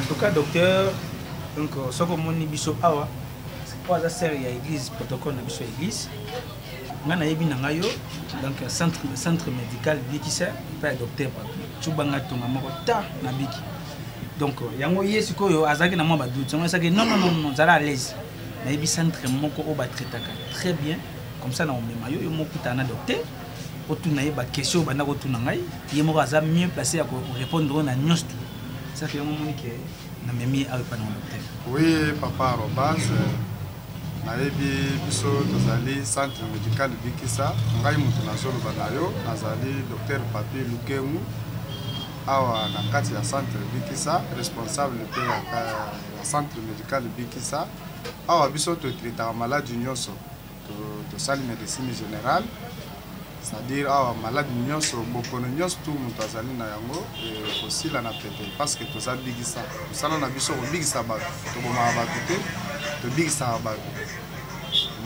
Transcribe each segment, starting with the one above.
tout cas, docteur, donc, ce que mon biso awa, c'est pas la série à l'église, protocole na biso église. On a eu donc centre médical Bikisa, pas docteur papi. Tu banga ton amour ta na Biki. Donc, yango yesu koyo azaki na mo ba doute. On sait que non, ça à l'aise. Na yebi centre moko o ba traitaka très bien. Comme ça na on mema yo moko ta na docteur. Otu na yeba question bana ko tu na ngai, ye moko aza mieux placé à répondre na nyos tout. Ça fait un moment que na memi a pas na docteur. Oui, papa Robas. Nayebi biso tozali centre médical Bikisa ngai mutu nazolo banayo nazali docteur Papi Lukemu awa na kati ya centre Bikisa responsable pe ya centre médical Bikisa awa biso to traiter maladie nyonso to sali médecine générale c'est-à-dire awa maladie nyonso bokono nyonso tout mutu azali na yango kosila na pete parce que tozali Bikisa tosala na biso Bikisa ba to boma ba te to Bikisa ba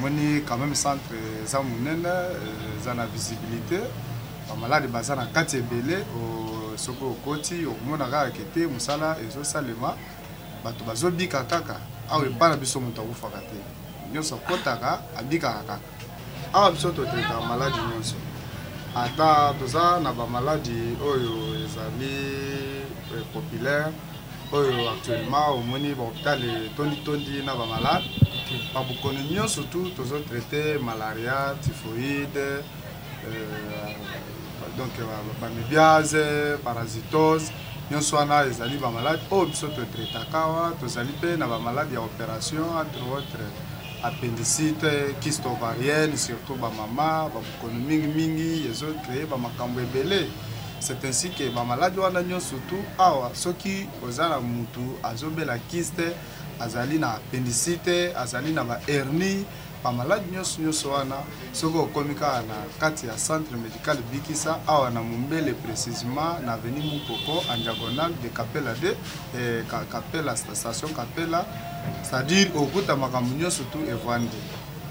moni quand même centre za munene za na visibilité ba malade bazana kati ebele o soko koti o mona ka kete musala ezo salema bato bazobika kaka awe para biso mutu akufaka te nyonso kotaka abika kaka awa biso to traiter malade nyonso ata toza na ba maladi oyo ezali populaire oyo actuellement au moni ba hôpital tondi na ba malade pas beaucoup de gens surtout tous autres traités malaria, typhoïde, donc bamibiase, parasitose, nous sommes les alibes malades. Oh, nous sommes traités kawa, tous alibes na malade ya opération entre autres appendicite, kyste ovarienne, surtout ba mama, ba beaucoup mingi, ils ont créé ba makambo ebele. C'est ainsi que ba malade wana nyo surtout awa soki ozala mutu azobela kyste azali na appendicite, azali na ba hernie, pa malade nyonso wana soko komika na kati ya centre médical Bikisa awa na Mumbele précisément na avenue Mukoko en diagonale de Capella 2 et Capella station Capella, c'est-à-dire au kuta makambo nyonso tout evandi.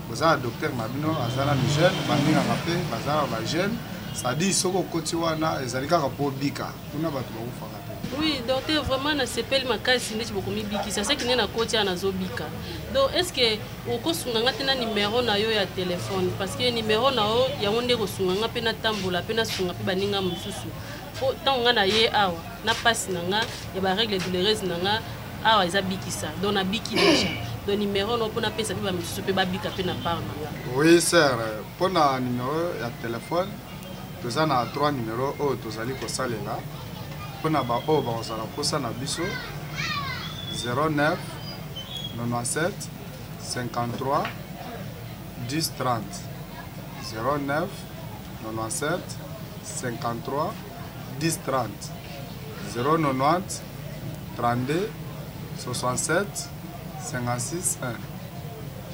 Boza docteur Mabino azala mi jeune, baninga kapé bazala ba jeune, c'est-à-dire soko koti wana ezali kaka po bika. Kuna bato ba ufaka. Oui, docteur, vraiment, na sepel makasi n'est beaucoup biki. C'est ça qui n'est na côté à nazobika. Donc, est-ce que au cours sunganga tena numéro na yo ya téléphone? Parce que numéro na yo ya onde ko sunganga pena tambola pena sunga pe baninga mususu. Po tanga na ye awa na passe nanga ya ba règle douloureuse nanga awa eza bikisa. Donc na biki déjà. Donc numéro no pona pesa pe ba mususu pe ba bika pe na par nanga. Oui, sir. Pona numéro ya téléphone, toza na 3 numéros o tozali ko salela. Pona ba o ba osala kosa na biso 09 97 53 10 30 09 97 53 10 30 090 32 67 56 1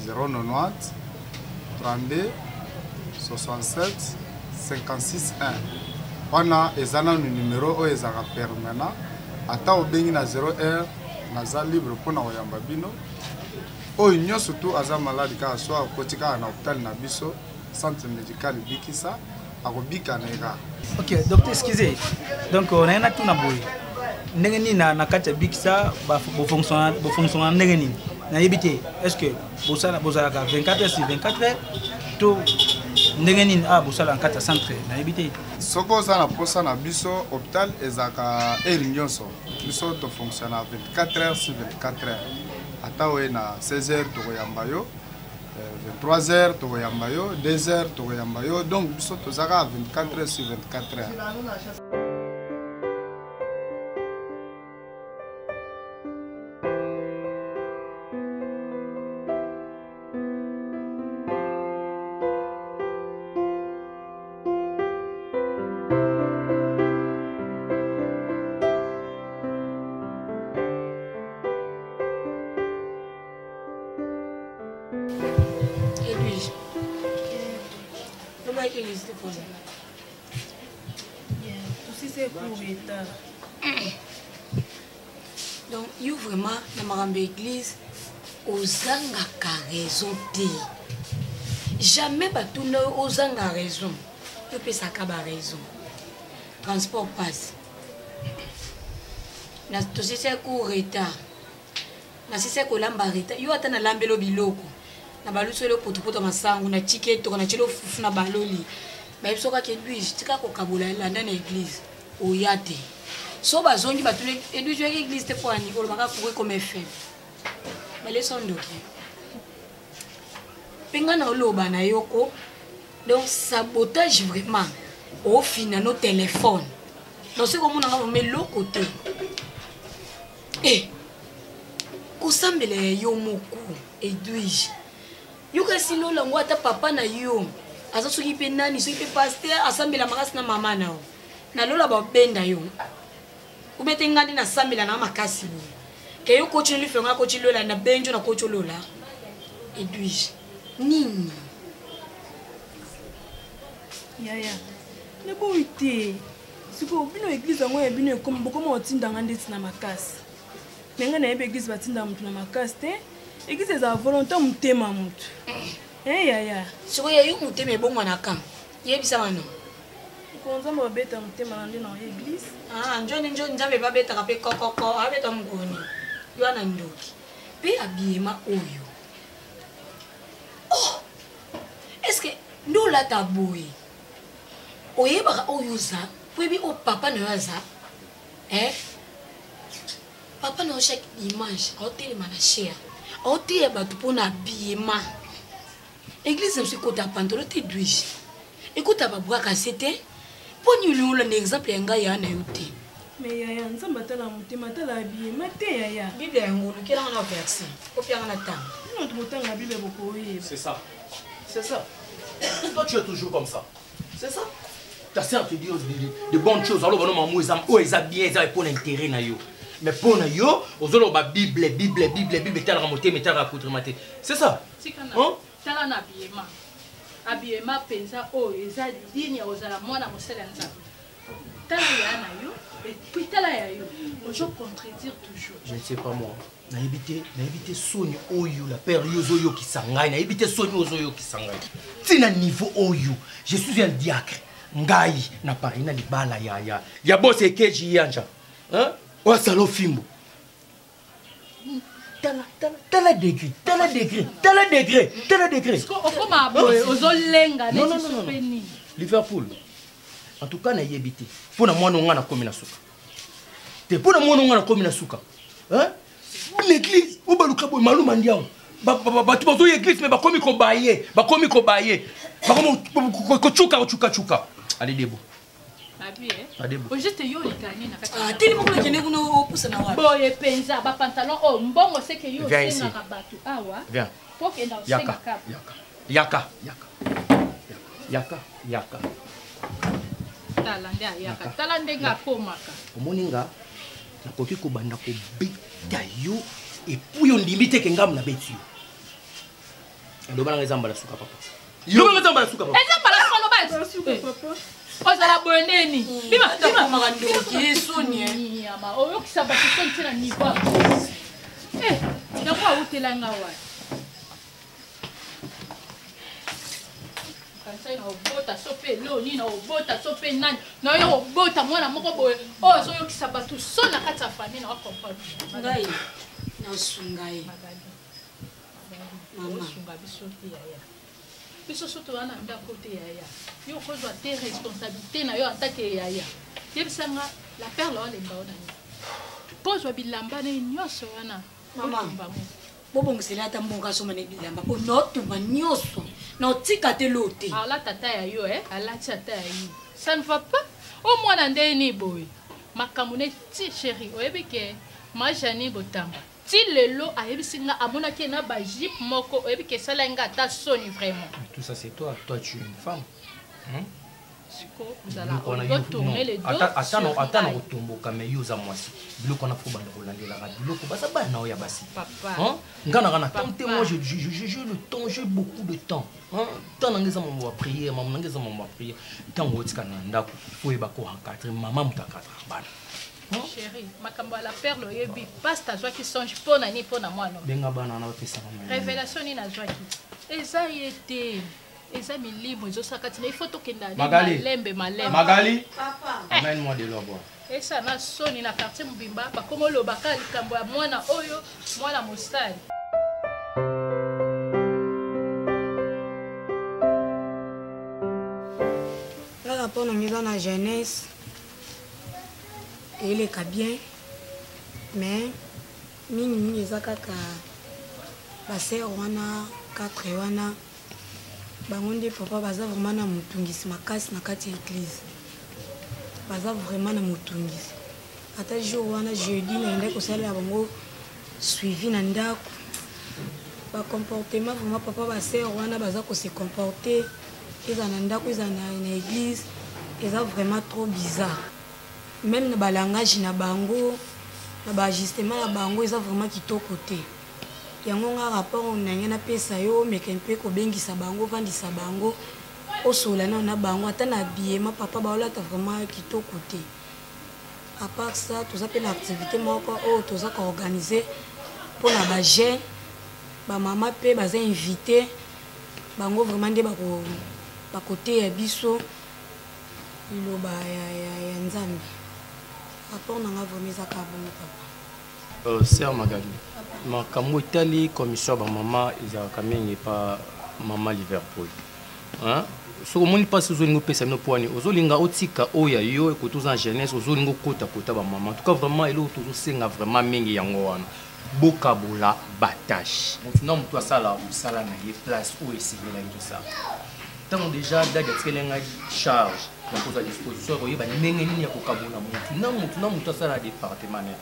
090 32 67 56 1. Wana ezana no numéro o ezaka permanent ata obengi na 0h naza libre pona oyamba bino oyo nyonso tu aza malade ka so akotika na hôpital na biso centre médical Bikisa akobika na eka. Ok, docteur, excusez. Donc on a tout na boy. Ndenge ni na kati ya Bikisa ba fonctionner ndenge ni. Na yebite est-ce que bosala 24h sur 24h tout ndenge ni bosala en kati ya centre na yebite. Soko za na posa na biso hôpital ezaka nyonso biso to fonctionner 24h sur 24h ata we na 16h to koyamba yo 23h to koyamba yo 2h to koyamba yo donc biso to zaka 24h sur 24h. Donc, il y a vraiment dans l'église, aux angaka raison de. Jamais tout le monde aux angaka raison. Il peut s'accaber raison. Transport passe. na tosisi ko retard na sisi ko lamba retard yo ata na lambelo biloko na balusolo potopoto masangu na tiketo na chilo fufu na baloli ba biso ka ke Edwige tika ko kabola landa na église oyate so bazongi batule Edwige yo église te kwani ko baka ko comme FM bale sondoki pinga na oloba na yoko donc sabotage vraiment au final nos téléphones donc c'est comme on a mis l'autre côté eh kusambele yo moko Edwige yo kasi no lango ata papa na yo aza soki pe nani soki pe pasteur asambela makasi na mama na na lola ba benda yo ubete ngandi na sambela na makasi bo ke yo coach lui fenga coach lola na benjo na coach lola Edwige nini yaya ne bo ite siko bino église ngo ya bino comme bokoma otinda ngandeti na makasi menga na ebe église batinda mutu na makasi te église za volonté mutema mutu yaya siko ya yo mutema ebongo na kan yebisa mano konza mo beta mutema na ndina église njoni nzabe babeta kape kokoko abeta mngoni yo ana ndoki pe abiema oyo oh est-ce que ndo la taboui oyeba oyo za kwebi o papa na yaza papa na chaque image hôtel manachia hôtel batu pona biema église c'est côté pantalon te Edwige écoute ba bwaka c'était poni lula un exemple yanga ya na yote mais yaya nzamba tala mutema tala biema te yaya bible ngulu kila na verset kopia na temps non tu botanga bible boko oye c'est ça toi tu es toujours comme ça c'est ça ta sœur te dit de bonnes choses alors bonhomme maman ils a bien ils a pour l'intérêt na yo mais pour na yo ozolo ba bible tala ramoté mais tala raconter maté c'est ça hein tala na abiema pensa o eza digne ozala mwana mosala nzambe tala ya na yo et puis tala ya yo ojo contredire toujours je ne sais pas moi na éviter soni oyo la période oyo qui sangai na éviter soni oyo qui sangai tina niveau oyo je suis un diacre ngai na pari na libala ya boss ekeji yanja hein o salo fimbo tala degré okoma boye ozolenga non Liverpool en tout cas na yebite pona mwana ngana komi na suka te pona mwana ngana komi na suka hein l'église ou baluka boy maluma ndiao batu bazo église mais bakomi ko baye bakomi chuka allez debo o juste yo likani na kati tili moko lekene kuno opusa na wapi boye penza ba pantalon o mbongo c'est que yo senga kabatu awa viens pour que dans senga kap yaka tala ndenga komaka omoninga nakoki kobanda ko beta yo et puis on limite ke ngam na beti yo ndobana ngezamba la suka papa yo ngezamba la suka papa ezamba la suka no ba suka papa ozala boneni bima magandoki soni ama oyo kisaba kisoni tena niba ndako autelanga wa kansa na obota sope loni na obota sope nani na yo obota mwana moko boye ozo yo kisaba tu sona kata fami na comprendre ngai na sungai mama sunga bisote yaya biso soto wana ndako te yaya yo kozwa te responsabilité na yo atake yaya yebisanga la perle on lemba ona ni pozwa bilamba ne nyoso wana mama bobongisela ata mbonga soma ne bilamba po notumba nyoso na otika te lote ala tata ya yo ala tata ya yo ça ne va pas au mwana ndeni boy makamune ti chérie oyebike majani botamba ti lelo ayebisinga amona ke na ba jip moko oyebike salenga ta soni vraiment tout ça c'est toi tu es une femme vous allez tourner les dos attends otomboka mais yo za mwasi biloko na fobanda kolandela ka biloko basa ba na oya basi papa ngana tante moi j'ai le temps j'ai beaucoup de temps tant ngeza maman va prier maman ngeza maman va prier tant otika na ndako foyeba ko encadrer maman mutakatra bana chérie makambo la perle yebi pasta zwa ki songe pona ni pona mwana benga bana na pesa maman révélation ni na zwa ki eza yete eza milimo ezosaka tina il faut tokenda Magali malembe Magali papa amène-moi de l'eau boire esa na soni na quartier Mobimba bakomo lobaka likambo ya mwana oyo mwana mosali. Là rapport dans la jeunesse il est bien mais mingi eza kaka baseur wana 4 wana bango nde papa baza vraiment na motungisi makasi na kati ya église baza vraiment na motungisi ata jour wana jeudi naenda kosalela bango suivi na ndako bacomportement vraiment papa baseur wana baza kose comporter eza na ndako eza na église eza vraiment trop bizarre même na balangage na bango na baajustement na bango eza vraiment kitoko te yango nga rapport nange napesa yo meke mpe kobengisa bango vandisa bango osola na bango ata na biema papa baolata vraiment kitoko te à part ça toza mpe na activité moko oyo toza koorganize mpona bajeune bamama mpe baza invité bango vraiment nde bakoteya biso liloba ya nzambe rapport nanga vraiment ezaka bongo papa. Sœur Magali, makambo etali commission ba mama ezalaka mingi pa mama Liverpool. So omoni mpasi ozolinga opesa bino poani ozolinga otika oyo yo ekotoza en jeunesse ozolinga okota ba mama. En tout cas vraiment eloko tozosenga vraiment mingi yango wana bokabola batache motu na motu asala mosala na ye place oyo esigelaki tosala ntango déjà dadi atikelenga charge na koza disposition koyeba ndenge nini ya kokabola motu na motu asala département ne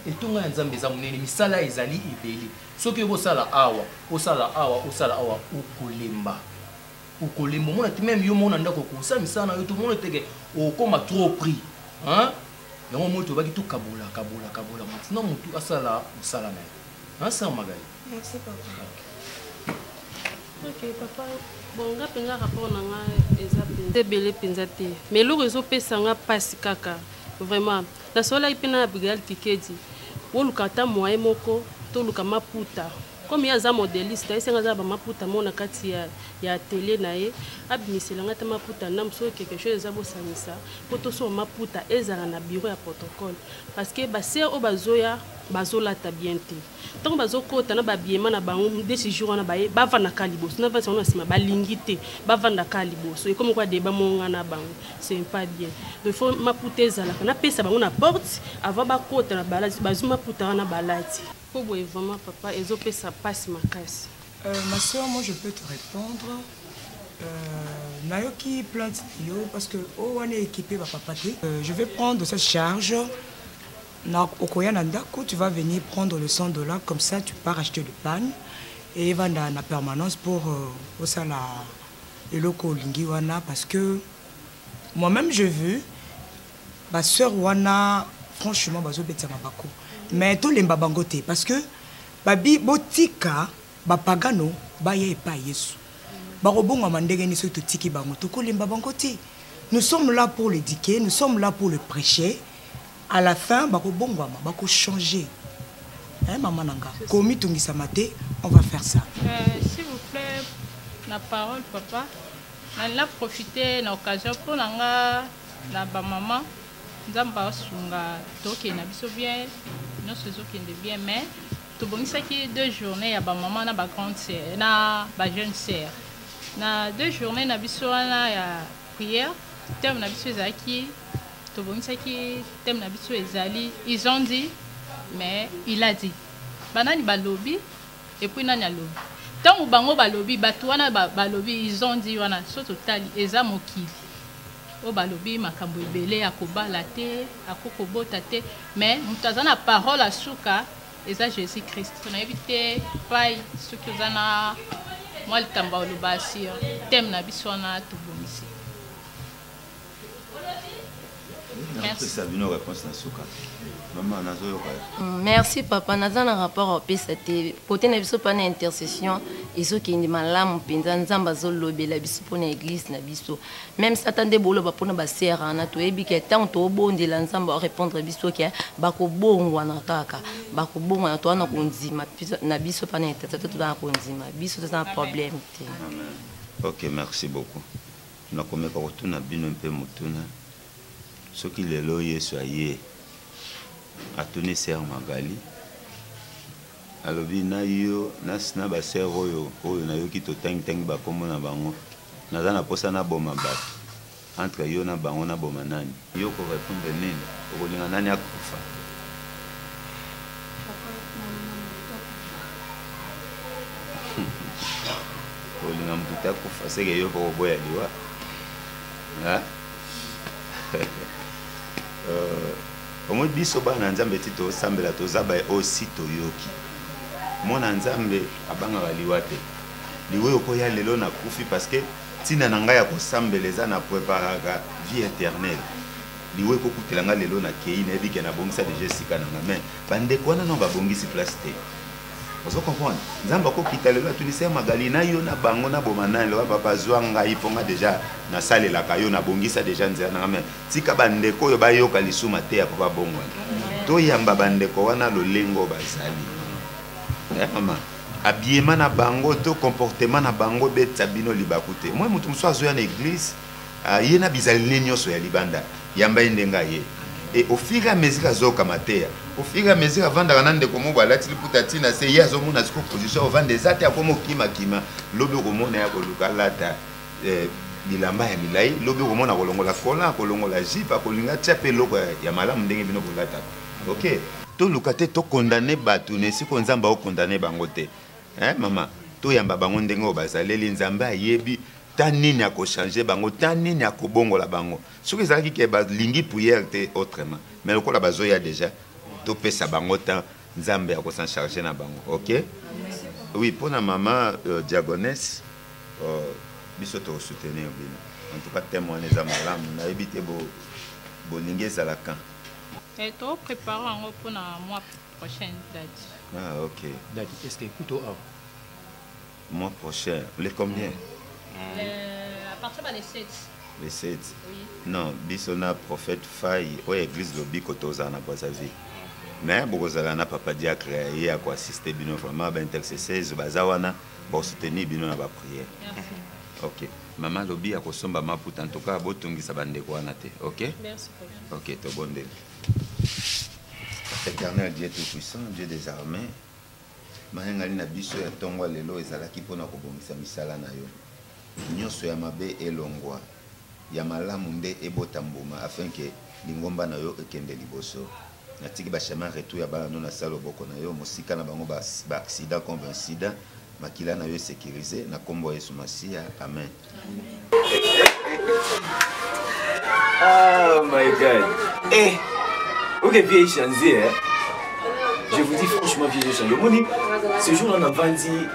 etonga ya nzambe eza monene misala ezali ebele soki okosala awa osala awa okolemba omona te meme yo mona ndako okosala misala na yo tomona teke okoma trop pris yango moi tobaki tokabola motu na motu asala mosala na ye Sœur Magali. Merci papa. Ok papa bon nga mpenza rapport na nga eza mpenza ebele mpenza te mais eloko ezopesa nga mpasi kaka vraiment nasolaki mpe na Abigail Tikedi woluka ata moye moko toluka maputa comme ye aza modeliste ayesenga aza bamaputa mo na kati ya atelier na ye abimiselanga ata maputa ndambu soki quelque chose eza bosanisa mpo tosoba maputa ezala na bureau ya protocole parce que baser oyo bazoya bazolata bien te ntango bazokota na babiema na bango desi jour wana bavandaka liboso na vasi yango na nsima balingi te bavandaka liboso ekomi kwa deba monga na bango c'est pas bien donc faut maputa ezalaka napesa bango na porte avant bakota na balati bazwi maputa wana balati po boye vraiment papa ezopesa pasi makasi. Ma soeur, moi je peux te répondre. Nayoki plante yo parce que on est équipé par papa. Je vais prendre cette charge. Tu vas venir prendre le $100 comme ça tu pars acheter le pan et va dans la permanence pour ça le loco lingi wana parce que moi-même je veux ma soeur wana franchement bazo beta mabako mais tout les babangote parce que babi botika bapagano baye pa yesu barobonga mandenge ni so to tiki bango to ko lemba bangote. Nous sommes là pour l'éduquer, nous sommes là pour le prêcher. À la fin, bakobongwama, bako changer. Hein, maman nanga. Komi tungi samate, on va faire ça. S'il vous plaît, la parole, papa. On a profité de l'occasion pour nanga, la maman. Nous avons sunga toke na biso bien, nous faisons bien, mais tout bon ça qui 2 journées à maman na ba grande sœur, na ba jeune sœur. Na 2 journées na biso na ya prière, terme na biso zaki. Ils ont dit, mais il a dit. Banani balobi, et puis nani a lobby. Tant que bango balobi, batouana balobi, ils ont dit, wana, so total, eza mokili. O balobi, makambo ebele, akoba late, akokobo tate, mais mutazana parole à souka, eza Jésus-Christ. On a évité, paille, ce que zana, moi le kamba olobasi, thème na biswana, tout bon ici. Merci papa. Nous avons un rapport au PST. Côté na biso pas intercession, et ceux qui ndima lamu penza nzamba zo lobe la biso pour l'église na biso. Même si attendez bolo ba pona ba sera na to ebi ke tant to bonde la nzamba répondre biso ke ba ko bongwa na kaka. Ba ko bongwa na to na konzima na biso pas intercession to na konzima. Biso c'est un problème. OK, merci beaucoup. Na komeka ko tuna bino mpe mutuna. soki lelo Yesu aye atuni ser Magali alobi na yo na ba ser oyo na yo ki to tangi bakombo na bango naza na posa na boma bato entre yo na bango na boma nani yo ko répondre nini okolinga nani akufa olinga mutu akufa seke yo ko boya liwa omoi biso bana nzambe ti tosambela toza baye osi toyoki mwana nzambe abangaka liwa te liwa okoya lelo nakufi parceke ntina na ngai ya kosambela eza na préparaka vie éternelle liwa ekokutela ngai lelo nakei nayebi ke nabongisa deja esika na ngai mais bandeko wana no babongisi place te ozo comprendre nzambe akokita lelo atunisi ya Magali na yo na bango na boma nani loba papa zwa ngai mpo nga deja nasalelaka yo nabongisa deja nzela na ngai mais tika bandeko oyo bayoka lisuma te ya po babongwana toyamba bandeko wana lolengo bazali mama habillement na bango to comportement na bango beta bino libaku te moi mutu mosusu azoya na église ye na bizaleli nyonso ya libanda yamba ye ndenga ye et au fur et à mesure azokama te au fur et à mesure avandaka na ndeko moko alati liputa ntina se ye azomona siko position ovanda eza te akoma okimakima lobi okomona ya koluka alata bilamba ya milai lobi okomona kolongola kola kolongola jipe akolinga tia mpe eloko ya malamu ndenge bino kolataka ok toluka te tokondane bato na esiko nzambe akondane bango te mama toyamba bango ndenge oyo bazaleli nzambe ayebi ta nini akochange bango ta nini akobongola bango soki ezalaki ke balingi priere te autrement mais lokola bazoya déjà topesa bango ta nzambe akosan charge na bango ok oui mpona mama diagonesse biso tokosoutenir bino en tout cas témoin eza malamu nayebi te bolingi ezalaka to prépare yango mpona mois prochain date. Ah ok. Date, est-ce que écoute mois prochain, les combien? À partir des 7. Les 7. Oui. Non, bisona prophète faille ou église lobi kotoza na Brazzaville. Mais bokozala na papa diacre ya ko assister bino vraiment ba intercesseurs bazawana ba soutenir bino na ba prière. Merci. OK. Maman lobi ya kosomba maputa en tout cas botungisa bandeko wana te. OK? Merci. OK, to bondeli. Éternel Dieu tout-puissant, Dieu des armées, mahengali na biso ya tongwa lelo ezalaki mpona kobongisa misala na yo. Nyonso ya mabe elongwa, ya malamu nde ebota mbuma afin ke lingomba na yo ekende liboso. Natiki ba chemin retour ya bana no na sala boko na yo, mosika na bango ba accident comme incident, makila na yo sécurisé na kombo Yesu Masia. Amen. Oh my God. Eh, ok, vieille Chanzé, hein? Je vous dis franchement, vieille Chanzé. Moni, ce jour-là, on a vendu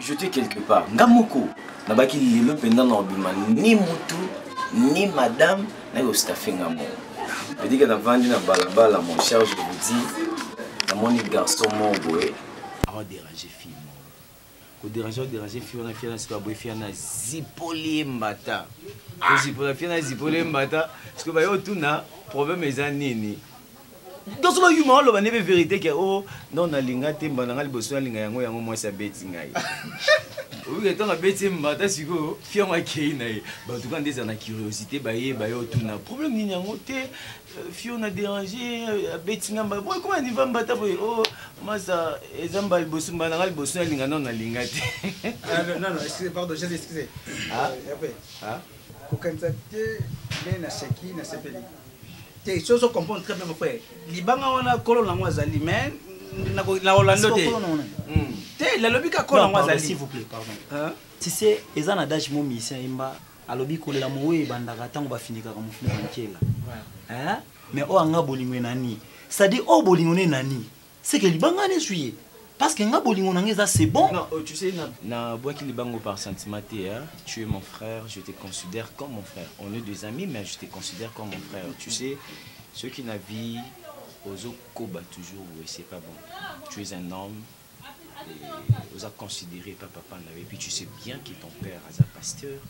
jeté quelque part. Ngamoko, n'a pas qu'il le pendant l'obima, ni Moutou, ni Madame, n'a pas staffé ngamo. Je dis que n'a vendu na balabala, mon cher, je vous dis, à mon garçon, mon boy, on va déranger fille. Au déranger fille, on a fait un squabou, fille, on a zipoli mbata. Zipola fille, on a zipoli mbata. Parce que bah yo tout na problème est nini. Dans ce moment humain, le banebe vérité que oh non na linga te bananga liboso linga yango yango moi ça beti ngai. Oui que tant na beti mbata siko fille moi kei na ba tout quand des na curiosité ba yo tout na problème ni yango te fille on a dérangé beti ngamba boy comment ni va mbata boy oh masa ezamba liboso bananga liboso linga non na linga te. Non excusez pardon j'ai excusé. Ah kokanisa te me na seki na sepeli te soso comprendre très bien mon frère libanga wana kolo na azali mais na Orlando te la lobika kolo na azali s'il vous plaît pardon tu sais eza na dash mo misa imba alobi kolela mowe bandaka tango bafinika ka mufuna nkela hein mais o anga bolingo nani ça dit o bolingo nani c'est que libanga ne suye parce que c'est bon. Non, tu sais, par sentiment, tu es mon frère, je te considère comme mon frère. On est des amis, mais je te considère comme mon frère. Tu sais, ceux qui naviguent aux eaux Koba toujours, c'est pas bon. Tu es un homme, et aux a considéré par papa. Et puis tu sais bien que ton père est un pasteur.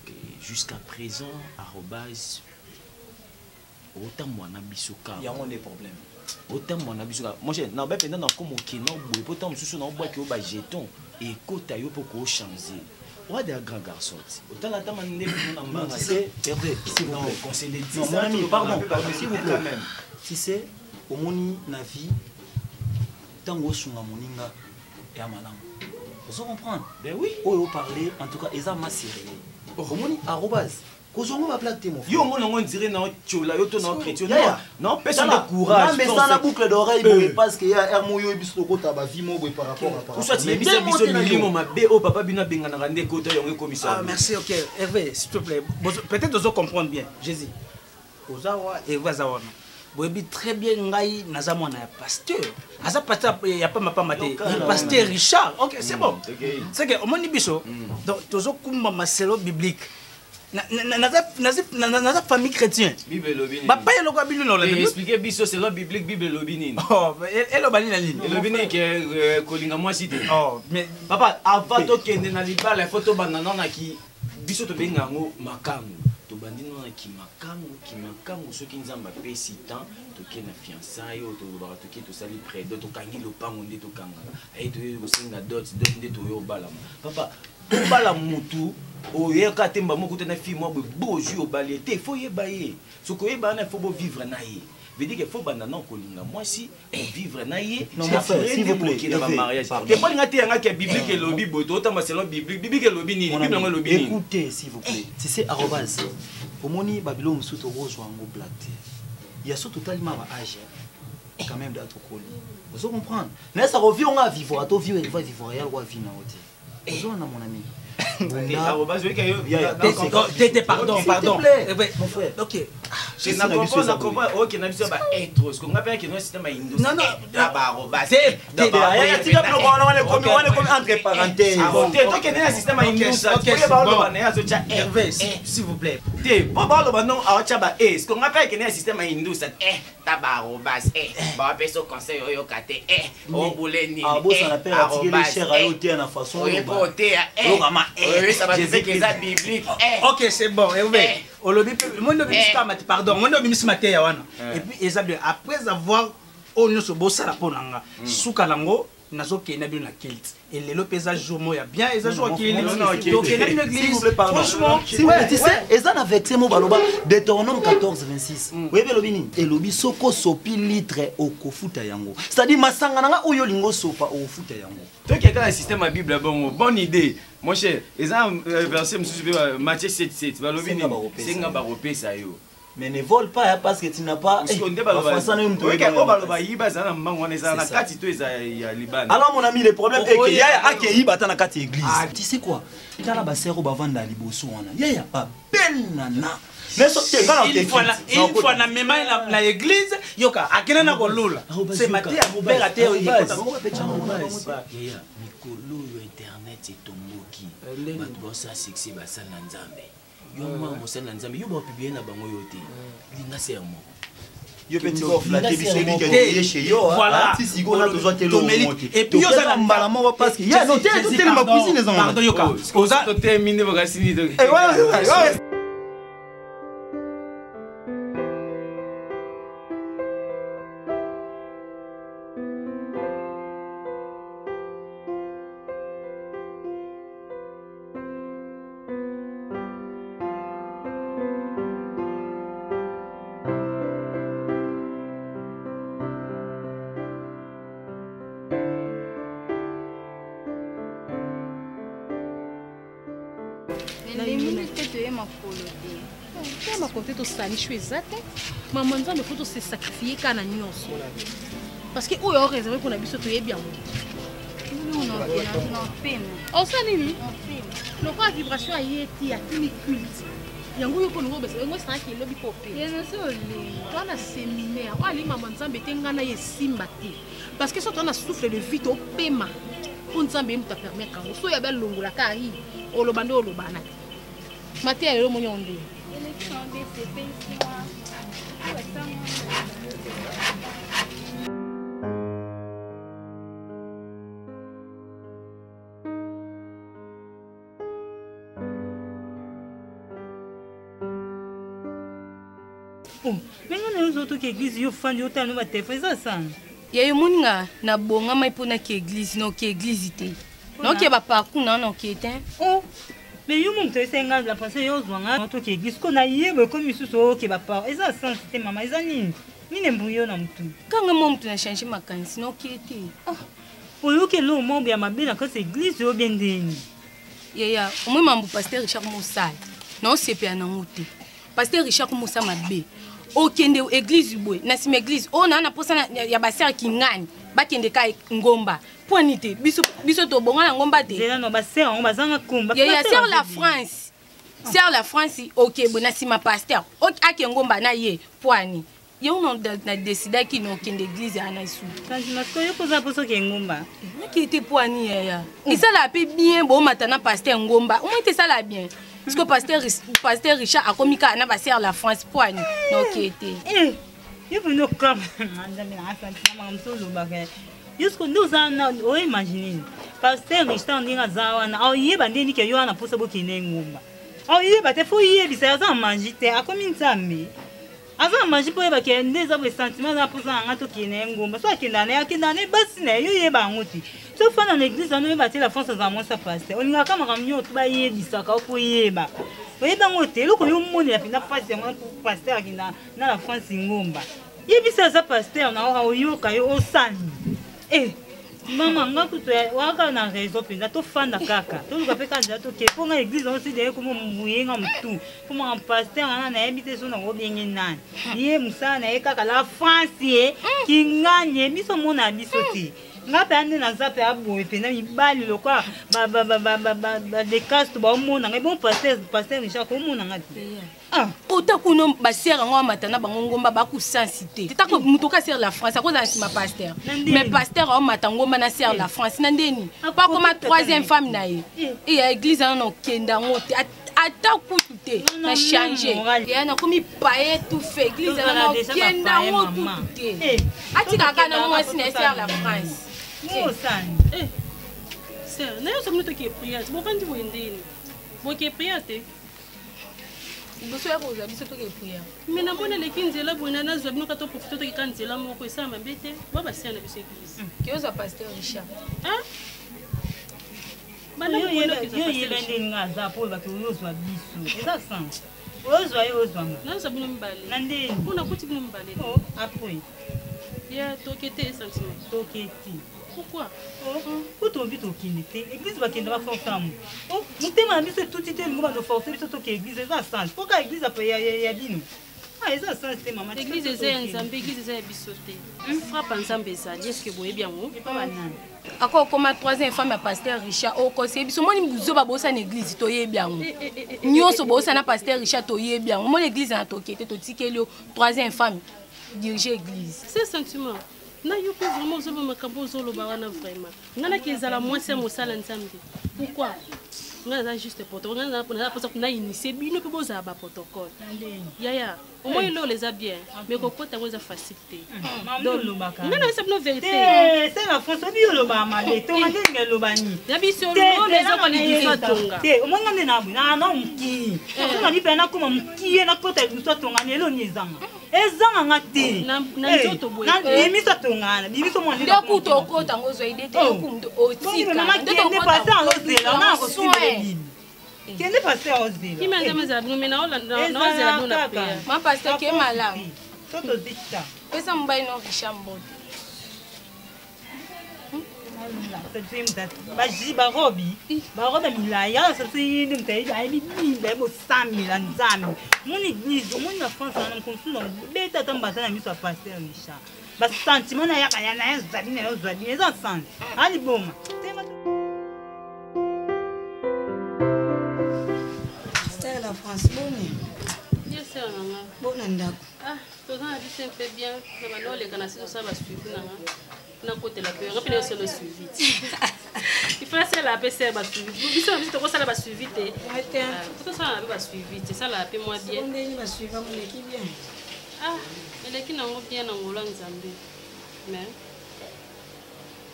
Et jusqu'à présent, arrobase, autant moi n'abisoka. Il y a des problèmes. Autant mon habitude moi j'ai na ba pendant comme kino boy pourtant mususu na bois que ba jeton et kota yo pour changer Ouais, des grands garçons. Autant la dame c'est Hervé, s'il vous plaît. Non, mon ami, pardon, s'il vous plaît. Tu sais, au moni na vie, tango sunga moninga et amalam. Vous comprenez? Ben oui. Oh, parler, en tout cas, ils ma série. Au moni arrobase. Kozongo va plaquer mon frère. Yo on dirait non chola yo to non chrétien. Non, personne de courage. Non, mais ça la boucle d'oreille parce qu'il y a hermoyo biso kota ba vie mo par rapport à Pour ça tu biso milimo ma BO papa bina bengana rande kota yo commissaire. Ah merci, OK. Hervé, s'il te plaît. Peut-être vous comprendre bien. Jésus. Ozawa et Vazawana. Boyebi très bien ngai naza mwana ya pasteur. Aza pasteur ya pas mapa mate. Pasteur Richard. OK, c'est bon. C'est que au moni biso donc tozo kumba maselo biblique. Naza famille chrétienne. Bible lobini. Papa yelo kwa bilu no la Bible. Expliquer biso c'est la biblique Bible lobini. Oh, elo bani na ligne. Lobini que kolinga moi cité. Oh, mais papa avant to kende na libala photo banana na ki biso to benga ngo makangu. To bandino na ki makangu soki nzamba pesi temps to ke na fiançailles to ba to ke to sali près de to kangi lo pango nde to kanga. Ai to yo singa dot nde to yo bala. Papa bala mutu oyeka temba moko te na fille moi boju au baliété faut yebaye ce que yeba faut vivre na ye veut dire que faut banda non kolinga moi si vivre na ye non mon frère s'il vous plaît dans mariage que pas ngati yanga ke biblique et lobby boto ta selon biblique et lobby ni biblique ngo lobby ni écoutez s'il vous plaît tu sais arrobase omoni babilo musuto rozo ngo blaté il y a surtout tellement à âge quand même d'être connu vous comprendre mais ça revient on a vivre à to vivre il va vivre réel ou vie na oti besoin na mon ami. Pardon. Mon frère. Ok. Je n'ai pas ok, na biso ba être ce qu'on appelle que nous système hindou. Non. C'est tu vas comme entre parenthèses. Toi qui est un système hindou ça. OK, Hervé, s'il vous plaît. Bon non acha ba ce qu'on appelle que un système hindou ça. Tabarobas ba peso conseil yo kate o bouleni ça la père article cher à l'hôtel na façon ça va dire que ça biblique. OK, c'est bon. Hervé. Pardon, et puis après avoir onyoso bosala ponanga suka lango nazoke na bien la kilt et les lopeza jour moya bien et jour qui donc il y a une église franchement tu sais ezan avec ces mots baloba Deutéronome 14:26 oui belobini et lobi soko sopi litre okofuta yango c'est-à-dire masanga nanga oyo lingo sopa ofuta yango toi qui est dans le système bible bon bonne idée mon cher ezan verset Matthieu 7:7 balobini senga baropé ça yo. Mais ne vole pas parce que tu n'as pas. Alors mon ami, le problème est qu'il y a accueilli batana kati église. Tu sais quoi? Dans la basse roba vanda liboso wana. Il y a pas belle nana. Mais il faut na même la église yoka akena na kolula. C'est maté à Robert até yekota. Mikolo internet c'est tomoki. Batbo ça sexy basala nzambe. Yo moi mosala nzambe yo ba publier na bango yo te linga sermo yo petit bof la télévision qui est chez yo voilà si sigo na besoin de l'eau et puis yo ça mbala mo parce que ya no te ma cuisine les pardon yoka oza to terminer ba kasini to et voilà côté to sali chouezate maman nzambe faut se sacrifier kana nyonso parce que oyo réservé pour na biso to yebi yango on sali le quoi vibration ayeti akini culte yango yo ko ngo bese ngo sa ki lobi popé yeso le toi na séminaire ali maman nzambe tengana yesimba te parce que so toi na souffle de vie to pema pour nzambe mu ta permettre kango so ya ba longola ka hi olobande olobana matia lelo monyo onde Menga na zoto ke église yo fandi otana no ba téléphone ça ça. Ya yo moninga na bonga mai pona ke église no ke église te. Non, qui est parcours, non, non, qui est un. Oh, mais yo mon te senga la passé yo zwanga to ke gis ko na yebe ko misusu ke ba pa eza sans te mama eza nini nini mbuyo na mtu kanga mo mtu na changer makanisi no qui était. Oyo ke lo mo bia mabela ko église yo bendeni. Ya, moi mambu pasteur Richard Moussa. Non, c'est pas na ngote. Pasteur Richard Moussa mabe. Okende église boy, na sim église. Oh na posa ya basser ki ngani. Bakende kai ngomba. Poinité, biso to bonga na ngomba te. Zela no basser on bazanga kumba. Ya sur la France. Sur la France, OK, bon na sim pasteur. OK ake ngomba na ye, poani. Yo non na décider ki no kende église ana isu. Kanji masko yo poza poso ke ngomba. Na ki était poani ya. Et ça la paix bien bon matana pasteur ngomba. Au moins te ça la bien. Parce que pasteur Richard a commis na basser la France poani. No qui était. Yo venu comme andami na asante na msolo bagay. Yusko nous ana o imagine. Pasteur Richard ndinga zawana. Au yeba ndeni ke yo ana poso bokene ngomba. Au yeba te fo yebisa za manjite akomi nzambe. Aza manji po yeba ke ndeza bo sentiment na poso nga to kene ngomba. So akindane basi na yo yeba ngoti. So fa na l'église on yeba te la France za monsa pasteur. Olinga kama kamnyo to ba yebisa ka po yeba. Oyeba ngote loko yo moni la pina face ya pasteur akina na la France ngomba. Yebisa za pasteur na oyoka yo osani. Mama ngakuto waka na raison penda to fanda kaka. To luka pe kanja to ke ponga église on si de ko muyenga mtu. Kuma pasteur na yebite so na obenge nani. Ye musa na ekaka la France kinganye biso mona biso ti. Ngape ande na zape aboye pena mibali lokwa ba de caste ba mona ngai bon pasteur Richard ko mona ngati. Ota kuno basera ngo matana bango ngomba ba ku sensité. Tata mutoka ser la France à cause de ma pasteur. Mais pasteur o matango mana ser la France nandeni. Pas comme ma troisième femme na ye. Et église non kenda ngote ata kutute na changer. Et na komi paye tout fait église na kenda ngote. Atika kana mo sina ser la France. Sœur, nayo somno to ke prière. Bo kandi bo indeni. Bo ke prière te. Biso ya koza biso to ke prière. Mais na bona leki nzela bona na zwa bino ka to profiter to ke kanzela moko esa mabete. Ba basena biso église. Ke oza pasteur Richard. Bana yo yelende ngaza po ba ke oyozwa biso. Eza sans. Oyozwa nga. Na zwa bino mbale. Na ndeni. Bona kuti bino mbale. Après. Ya tokete sentiment. Toketi. Pourquoi? Pourquoi tu as quitté l'église va qu'il va forcer moi. Oh, nous t'aimons bien tout était nous va nous forcer surtout que l'église est à sens. Pourquoi l'église a payé ya dino? Ah, ça sens c'est maman. L'église est nzambe, église est bisoté. Frappe nzambe ça, est-ce que vous bien vous? Pas banane. Encore comme ma troisième femme pasteur Richard au conseil biso moni buzo ba bosa na église to ye bien. Nyonso bosa na pasteur Richard to ye bien. Mon église na tokete to tikeli troisième femme diriger l'église. C'est sentiment. Na yo pe vraiment zo ba makambo zo lo ba wana vraiment. Ngana ke ezala moi c'est mosala nzambe. Pourquoi? Ngana za juste protocole. Ngana na posa kuna initier bino pe boza ba protocole. Ya. Au moins lo les a bien, mais kokota ngoza facilité. Donc ngana c'est une vérité. C'est la France bi lo ba malé. To ngene lo ba ni. Ya biso lo les a koni biso tonga. Te o monga na na mki. Ko ngani pe na kuma mki na kota biso tonga ne lo ni zanga. Ezanga ngati na nzoto boye na bimisa tongana bimiso mwana ndio kutokota ngozo idete yokumdo otika ndio passer ozela na ko bibi kende passer ozela kimi ngama za bino mena ola na ozela bino na pe ma passer ke mala toto dicta pesa mbai no rishambote barobi milaya sasi ndimtai aibi bimbe bo samila nzambi mon église mon la France na konsul beta tamba sana miso pasteur Richard ba sentiment na yaka na zabi na zabi les enfants ali boma c'est la France bonne yes c'est nanga bonne ndako to na bi c'est fait bien na banole kana siso ça va suivre nanga na côté la peur après c'est le suivi il faut faire la PC ba suivi biso biso ko sala ba suivi te tout ça ba suivi c'est ça la paix moi bien on est ba suivi mon équipe bien elle qui n'a bien en Hollande Zambie mais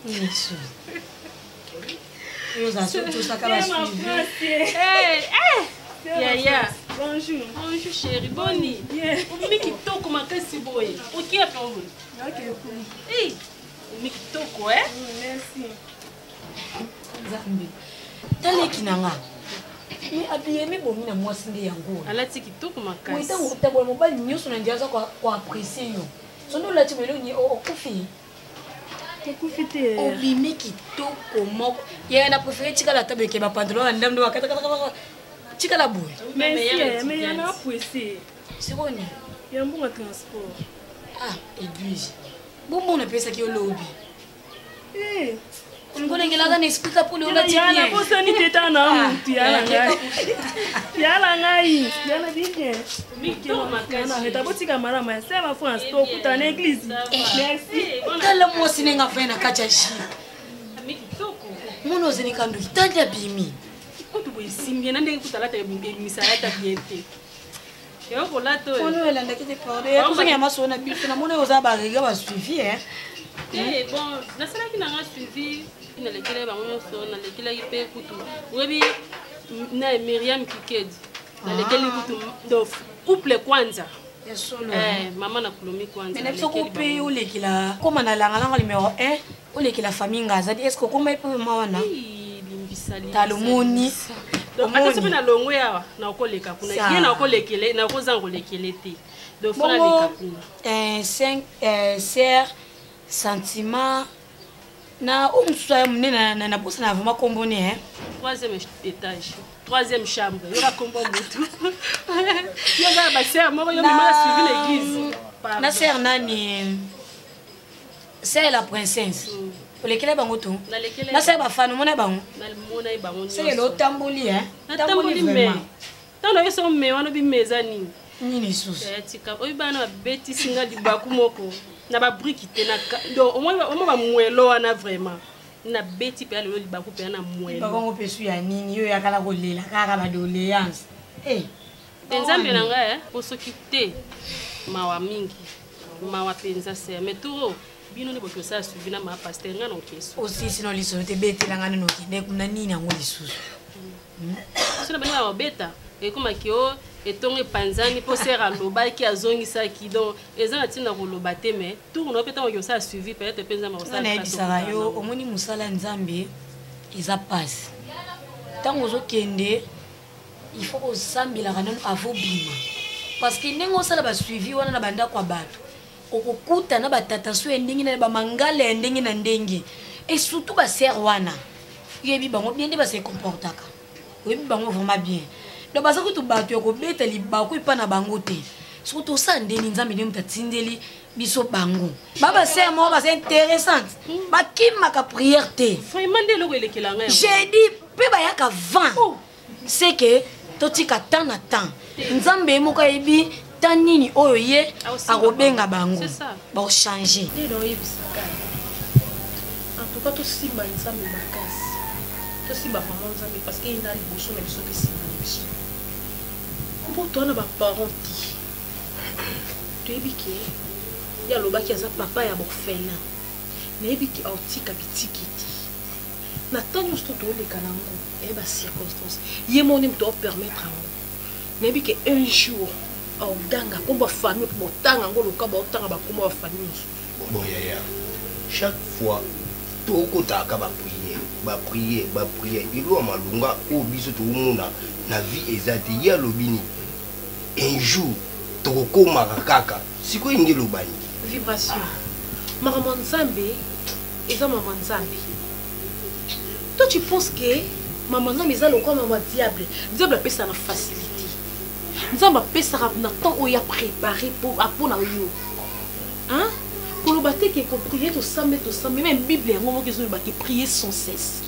yes nous a tout ça ka ba suivi ya bonjour chérie boni omi kitoko makasi boye okia pambo OK cool Mikitoko, merci. Nzambe. Taleki nanga. Mais habillé mais bon na moi sinde yango. Alati kitoko makasi. Oui, tango tabwa mobali nyoso na ndiaza kwa apprécier yo. Sondo lati melo ni okufi. Okufite. Obimi kitoko moko. Ya na préféré tika la table ke ba pantalon ndam ndo kata tika la boy. Mais yana apprécier. C'est bon. Ya mbonga transport. Ah, église. Bon on appelle ça qui au lobby. Ngone ngelaga n'explique pour le lati bien. Yana bosa ni teta na mutu yana ngai. Yana ngai. Yana bien. Mikito makasi. Yana heta botika mara ma sema France to kuta na église. Merci. Kala mo sinenga fena kacha shi. Mikitoko. Mono zinika ndo tanda bimi. Kutu boisimbi na ndenge kutala ta misala biente. Yo kolato. Mono elanda kete parler. Kuzinga masona biso na mono oza ba rega ba suivi bon, na sala ki na suivi na lekele ba nyonso na lekele ipe kutu. Webi na Miriam Kikedi. Na lekele kutu do couple kwanza. Maman na kulomi kwanza. Mais na couple o lekela comme na langa numéro 1, o lekela famille ngaza. Est-ce que comment peut mawana? Limbisali. Talomoni. Donc atasi na longo yawa na okoleka kuna. Ye na okolekele na okozango lekele te. Donc fona leka kuna. 5 serre sentiment na umswa mnena na bosa na vraiment comboné troisième étage troisième chambre il y a combo mutu il y a ba sœur moko yo mama suivi l'église na sœur nani c'est la princesse pour lesquels bango to na sœur ba fanu mona bango na mona bango c'est le tamboli tamboli mais tano yo so me wana bi mezani nini sous tika oyi bana beti singa di baku moko na ba briki te na donc au moins ba muelo wana vraiment na beti pe le libaku pe na muelo ba kongo pesu ya nini yo yakala ko lela kaka ba doléance nzambe na nga osoki te mawa mingi mawa penza se mais tout bino ni boko sa suivi na ma pasteur nga no keso aussi sinon liso te beti la ngana no kinde kuna nini yango lisusu sona bana ba beta et comme akio etonge panzani po sera loba ki azongisa ki donc ezana tina ko loba te mais tout no peta ko sa suivi peut-être penza ma osala na bisara yo omoni musala nzambe eza passe tango zo kende il faut ko sambila kana avant bima parce que nengo sala ba suivi wana na banda kwa bato okukuta na batata so endingi na ba mangala endingi na ndenge et surtout ba ser wana yebi bango bien de ba se comportaka yebi bango vraiment bien. Donc parce que tu bato yako beta libako ipa na bango te. Surtout ça ndeni nzambe ne mtatindeli biso bango. Baba c'est moi c'est intéressante. Ba kima ka prière te. Vraiment de loko elekela nga. J'ai dit pe ba yaka 20. C'est que totika temps na temps. Nzambe moko yebi tanini oyo ye akobenga bango. C'est ça. Ba changer. Et donc ibisaka. En tout cas to simba nzambe makasi. To simba maman nzambe parce que ina liboso na biso simba biso. Pour toi, on a parents qui tu es biqué. Il y a le bas qui a sa papa et a morphène. Mais il y a aussi capitiki. Nathan, nous sommes tous les canangos. Et bah, circonstances. Il y a mon nom doit permettre à moi. Mais il y a un jour, au danga, comme ma famille, pour tant en gros, le cas, autant à comme ma famille. Bon, yaya, chaque fois, tout au côté, va prier. Il doit m'alonga au biso tout le monde. La vie est à lobini. Un jour, toko marakaka. Si quoi ingi lobani? Vibration. Maman Nzambe, et ça maman Nzambe. Toi tu penses que maman Nzambe est là comme un diable. Diable a ça la facilité. Nzambe a ça na temps où il a préparé pour na yo. Hein? Pour le battre qui est prier tout ça même Bible un moment qu'ils ont prier sans cesse.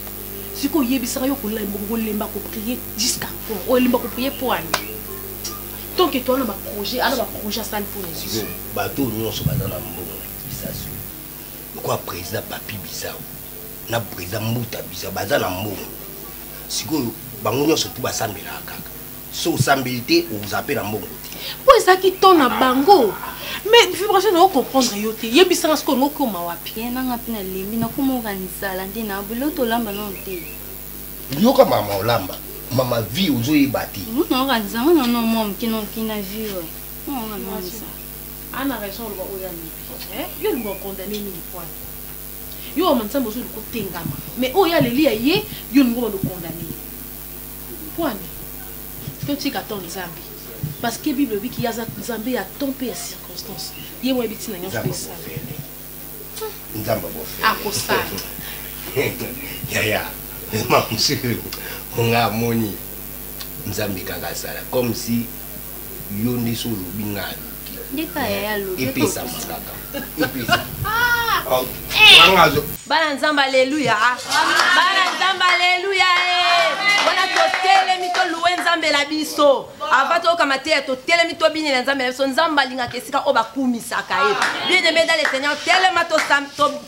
Si ko yebisa yo ko lemba ko prier jusqu'à quand o lemba ko prier pour aller donc toi on a projet ça pour les bateau nous sommes dans la mbongo bisasu quoi président papi bisao na président muta bisao baza na mbongo siko bango nyonso tu basambela kaka so sambelité aux appels na mbongo pour ça qui tourne à bango mais vibration na comprendre yo te yebisa ce qu'on ko mawapi na ngapi na lembi na kumoka nzala ndi na buloto lamba no te yoka mama olamba mama vie ozo yebati no kanzanga no no mom kino kina vie no ana raison le ba oya ni yo le condamné ni point yo manzambe ozo liko tengama mais oyo aleli ya ye yo ningo balo condamné pwani totika ton nzambe parce que bible biki yaza nzambe ya temps pe ya circonstance ye mo ebiti na nyonso pesa nzamba bofe akosala ya mamsiri nga moni nzambe kaka sala comme si yo ndi so lobi nga ndika ya lobi epesa makaka epesa bana nzamba alleluya bana nzamba alleluya wana totelemi toluwe nzambe la biso ava tokama te totelemi tobinela nzambe la biso nzambe alingaka esika oyo bakumisaka ye bien aimé dans le Seigneur telema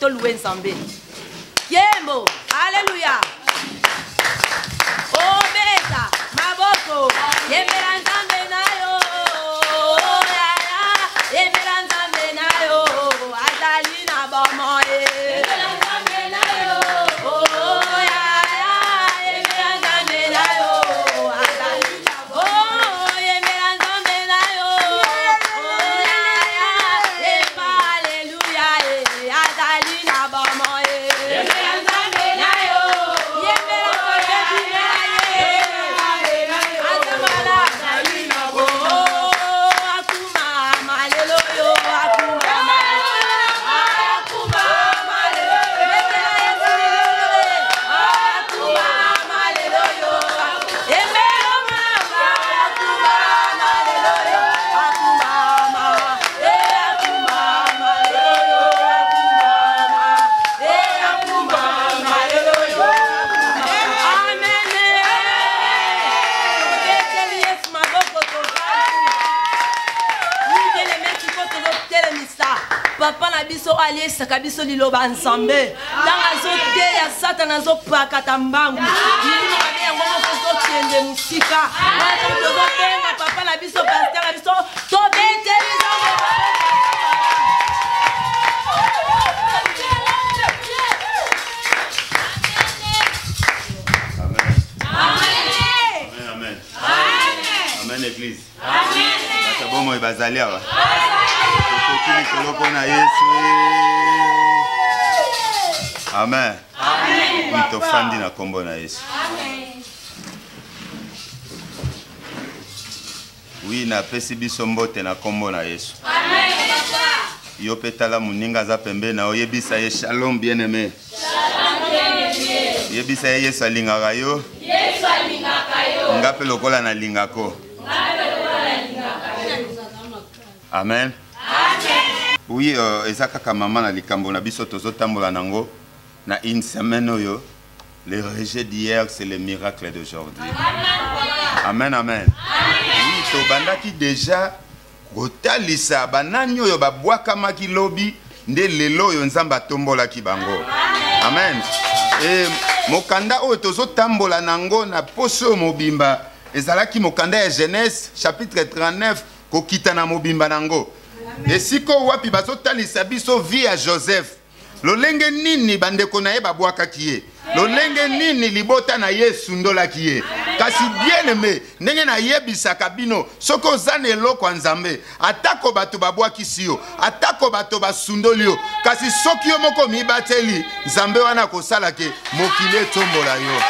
toluwe nzambe yembo alleluya obeta maboko yembela nzambe nayo yembela nzambe nayo azali na bomoye papa na biso aliesaka biso liloba nzambe ntango azoteya satana azopakata mbangu lino mabe yango moko tokende mosika tozobenga papa na biso paster na biso tobeteli Amen. Amen, Église. Amen. Bazalia. Amen. Amen. Tofandi na kombo na Yesu. Oui, na pesi biso mbote na kombo na Yesu. Amen. Yo petala muninga za pembe na oyebisa ye shalom bien-aimé. Shalom bien-aimé. Yebisa ye Yesu alingaka yo. Yesu alingaka yo. Ngape lokola na lingako. Ngape lokola na lingaka yo. Amen. Oui, ezaka kaka mama na likambo na biso tozotambola nango na une semaine oyo. Le rejet d'hier, c'est le miracle d'aujourd'hui. Amen, amen. Oui, tobandaki déjà kotalisa banani oyo babwakamaki lobi nde lelo oyo nzambe atombolaki bango. Amen. Et mokanda oyo tozotambola nango na poso mobimba ezalaki mokanda ya Genèse chapitre 39 kokita na mobimba nango. Esiko wapi bazotalisa biso vie ya Joseph. Lolenge nini bandeko na ye babwakaki ye. Lolenge nini libota na Yesu ndolaki ye. Kasi bien-aimé ndenge na yebisaka bino soko ozana eloko ya Nzambe atako bato babwakisi yo atako bato basundoli yo kasi soki yo moko mibateli Nzambe wana kosalake mokili etombola yo.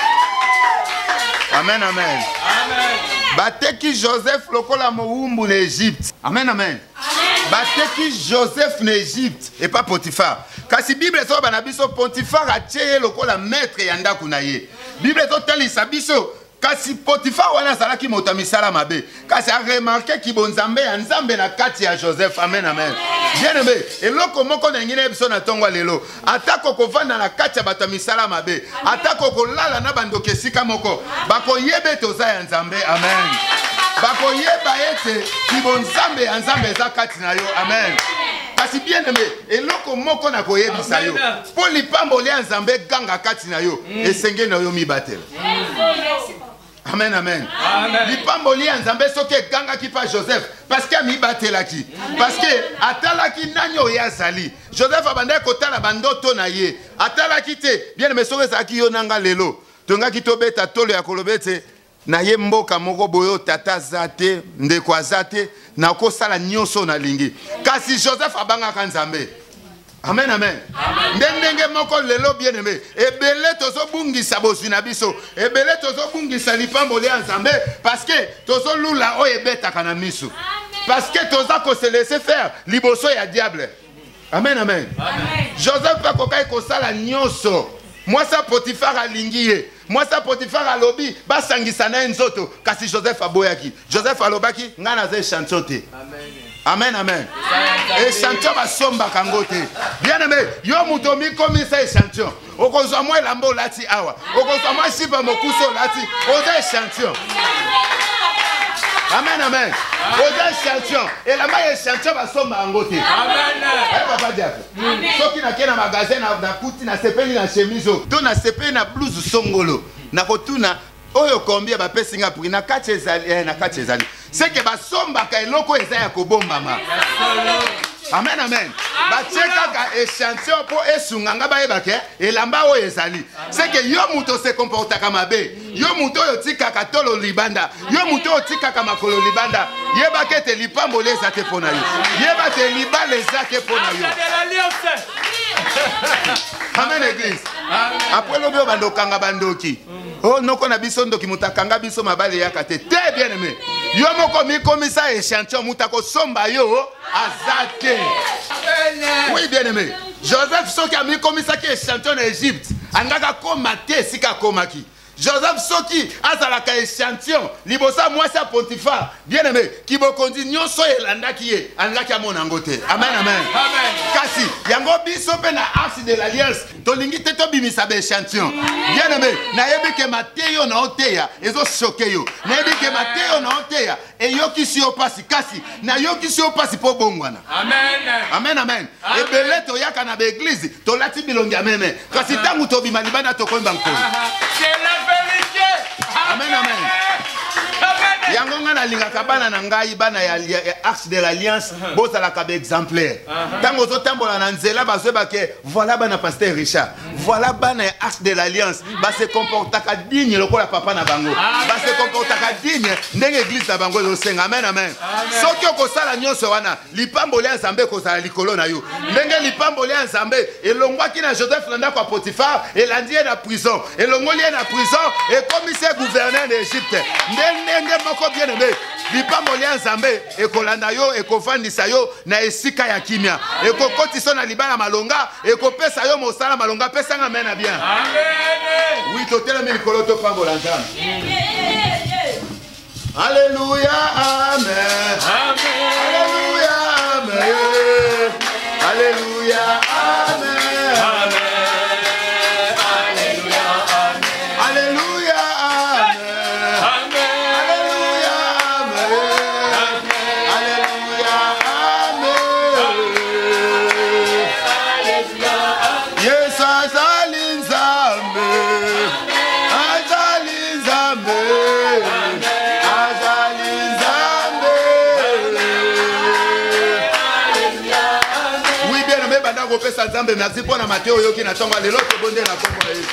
Amen, amen. Amen. Bateki Joseph lokola mowumbu na Egypte. Amen, amen. Bateki Joseph na Egypte et pas Potiphar. Kasi Bible so bana biso Potiphar atie lokola maître ya ndaku na ye. Bible to talisa biso kasi Potiphar wana salaki motamisala mabe. Kasi a remarqué ki bonzambe ya nzambe na kati ya Joseph. Amen, amen. Bien aimé, eloko moko na ngine biso na tongwa lelo. Atako kovanda na kati ya batamisala mabe. Atako kolala na bandoke sika moko. Bako yebe toza ya nzambe. Amen. Bako yeba ete ki bonzambe ya nzambe za kati na yo. Amen. Kasi bien aimé, eloko moko na koyebisa yo. Po lipamboli ya nzambe ganga kati na yo. Esenge na yo mibatela. Amen, amen. Lipamboli ya nzambe soki egangaki pa Joseph parce que amibatelaki parce que atalaki nani oyo azali. Joseph abandaki kotala bandoto na ye atalaki te bien aimé soki ezalaki yo nanga lelo tongaki tobeta tolo ya koloba ete na ye mboka moko boyo tata aza te ndeko aza te na kosala nyonso na lingi kasi Joseph abangaka nzambe. Amen, amen. Ndenge moko lelo bien aimé. Ebele tozo bungisa bosina biso. Ebele tozo bungisa lipambo le Nzambe parce que tozo lula o ebeta kana miso. Parce que toza ko se laisser faire liboso ya diable. Amen, amen. Joseph pa kokai ko sala nyonso. Moi ça Potifar alingiye. Moi ça Potifar alobi ba sangisa na nzoto kasi Joseph aboyaki. Joseph alobaki ngana ze chanson te. Amen, amen. Et chanson va somba kangote. Bien aimé, yo mutomi comme ça chanson. Okozwa moi lambo lati awa. Okozwa moi sipa mokuso lati. Oza chanson. Amen, amen. Oza chanson. Et la maille chanson va somba kangote. Amen. Eh papa diable. Soki na kena magasin na kuti na sepeli na chemise. To na sepeli na blouse songolo. Na kotuna oyo kombia ba pesinga pour na kachezali na kachezali. C'est que ba somba ka eloko eza ya kobombama. Amen, amen. Ba cheka ka échantillon po esunganga ba ebake elamba o ezali. C'est que yo muto se comporta kama be. Yo muto yo tika ka tolo libanda. Yo muto yo tika ka makolo libanda. Yeba ke te lipambo leza te pona yo. Yeba te libale za te pona yo. Amen, église. Après le bio bando kanga bandoki. Oh non qu'on a biso ndoki mutakanga biso mabale yakate. Très bien aimé. Yo moko mi komisa échantillon mutako somba yo azate. Oui bien aimé. Joseph soki a mi komisa ki échantillon en Égypte. Angaka komate sika komaki. Joseph soki azalaka échantillon libosa moi ça Potifar bien aimé qui bo kondi nyonso elanda ki ye angaki amona ngote. Amen, amen. Amen. Kasi yango biso pe na arche de l'alliance tolingi te to bimisa be échantillon. Bien aimé na yebi ke mateyo na oteya ezo choquer yo. Na yebi ke mateyo na oteya e yoki si opasi kasi na yoki si opasi po bongwana. Amen. Amen, amen. E bele to yaka na be église to lati bilongi ameme. Kasi tangu to bima libana to koimba nkolo. C'est la vérité. Amen, amen. Yango ngana lingaka bana na ngai bana ya arche de l'alliance bozala ka be exemplaire. Tango zo tambola na nzela bazweba ke voilà bana pasteur Richard. Voilà bana ya arche de l'alliance ba se comportaka digne lokola papa na bango. Ba se comportaka digne ndenge église na bango zo senga. Amen, amen. Soki okosala nyonso wana lipambo le Nzambe kozala likolo na yo. Ndenge lipambo le Nzambe elongwaki na Joseph landa kwa Potifar elandi na prison. Elongoli na prison et commissaire gouverneur d'Égypte. Ndenge moko bien aimé lipambo le Nzambe ekolanda yo ekofandisa yo na esika ya kimia ekokotisa na libala malonga ekopesa yo mosala malonga pesa nga mena bien. Amen. Oui totela mi likolo to pambo la Nzambe. Alléluia, amen. Amen. Alléluia, amen. Alléluia, amen. Amen. Merci pour la Matthieu yoki na tonga lelo to bonde na kombo na Yesu.